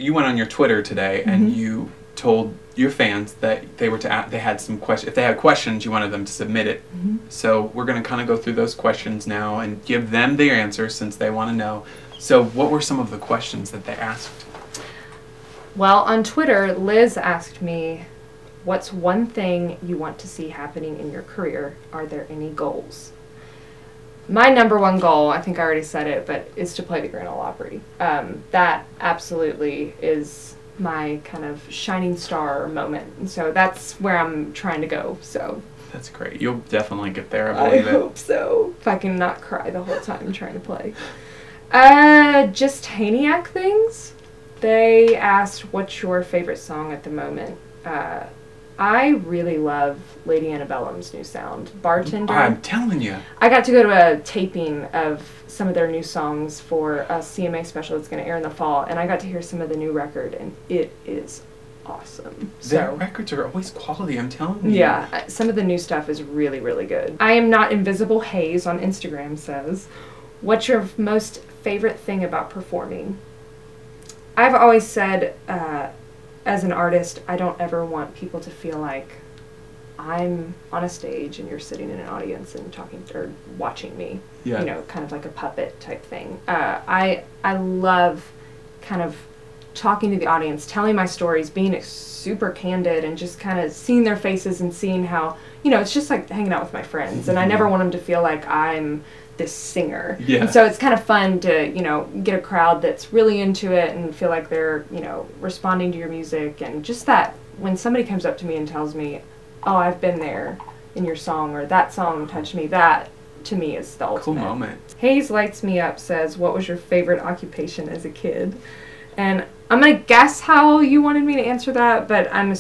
you went on your Twitter today and you told your fans that they had some questions. If they had questions, you wanted them to submit it. So we're going to kind of go through those questions now and give them their answers since they want to know. So what were some of the questions that they asked? Well, on Twitter, Liz asked me, what's one thing you want to see happening in your career? Are there any goals? My #1 goal, I think I already said it, but is to play the Grand Ole Opry. That absolutely is my kind of shining star moment. And so that's where I'm trying to go. So that's great. You'll definitely get there, I believe it. I hope so. If I can not cry the whole time trying to play. Just Haniac things. They asked, what's your favorite song at the moment? I really love Lady Antebellum's new sound, Bartender. I'm telling you. I got to go to a taping of some of their new songs for a CMA special that's going to air in the fall, and I got to hear some of the new record, and it is awesome. Their records are always quality, I'm telling you. Yeah, some of the new stuff is really, really good. I Am Not Invisible Haze on Instagram says, what's your most favorite thing about performing? I've always said, as an artist, I don't ever want people to feel like I'm on a stage and you're sitting in an audience and talking or watching me. Yeah. You know, kind of like a puppet type thing. I love kind of talking to the audience, telling my stories, being super candid, and just kind of seeing their faces and seeing how, you know, it's just like hanging out with my friends. And I never want them to feel like I'm this singer. Yeah. And so it's kind of fun to, you know, get a crowd that's really into it and feel like they're, you know, responding to your music. And just that when somebody comes up to me and tells me, oh, I've been there in your song, or that song touched me, that to me is the ultimate. Cool moment. Hayes Lights Me Up says, what was your favorite occupation as a kid? And I'm going to guess how you wanted me to answer that, but I'm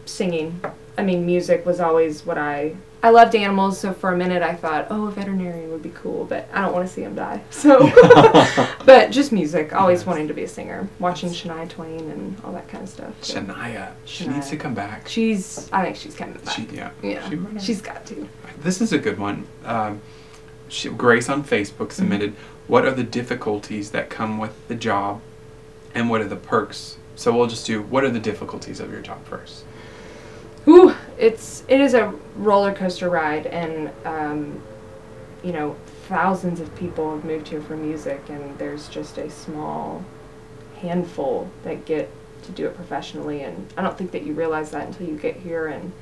singing. I mean, music was always what I loved animals, so for a minute I thought, oh, a veterinarian would be cool, but I don't want to see them die. So, but just music, always wanting to be a singer, watching Shania Twain and all that kind of stuff. So. Shania. She needs to come back. I think she's coming back. Yeah. She's got to. This is a good one. Grace on Facebook submitted, what are the difficulties that come with the job, and what are the perks? So we'll just do, what are the difficulties of your job first? Ooh, it is a roller coaster ride, and you know, thousands of people have moved here for music, and there's just a small handful that get to do it professionally, and I don't think that you realize that until you get here. And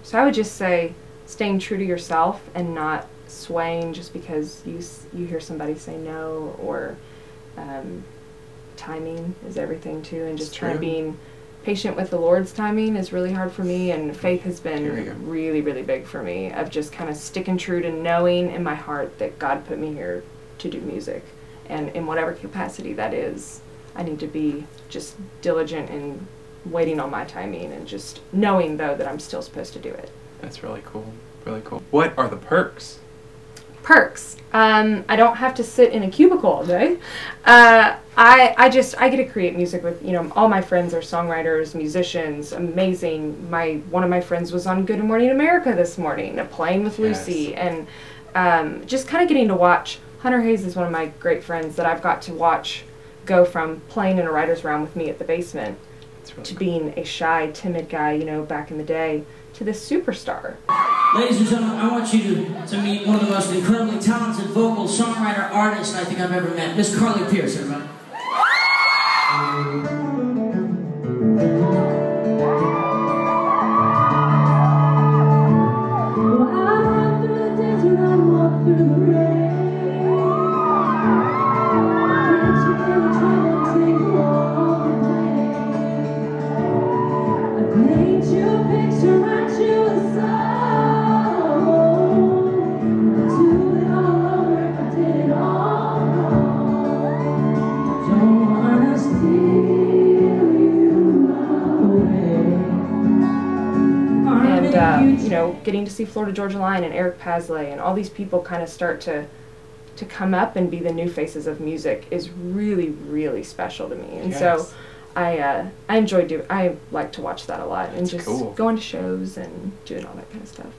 so I would just say staying true to yourself and not swaying just because you hear somebody say no, or timing is everything too, and just kind of being patient with the Lord's timing is really hard for me, and faith has been really, really big for me, of just kind of sticking true to knowing in my heart that God put me here to do music, and in whatever capacity that is, I need to be just diligent in waiting on my timing, and just knowing though that I'm still supposed to do it. That's really cool. Really cool. What are the perks? Perks. I don't have to sit in a cubicle all day. I get to create music with, you know, all my friends are songwriters, musicians, amazing. One of my friends was on Good Morning America this morning, playing with Lucy, and just kind of getting to watch. Hunter Hayes is one of my great friends that I've got to watch go from playing in a writer's round with me at the basement to being a shy, timid guy, you know, back in the day, to this superstar. Ladies and gentlemen, I want you to meet one of the most incredibly talented vocal songwriter artists I think I've ever met, Miss Carly Pearce, everybody. You know, getting to see Florida Georgia Line and Eric Paslay and all these people kind of start to come up and be the new faces of music is really, really special to me. And so I like to watch that a lot, and just going to shows and doing all that kind of stuff.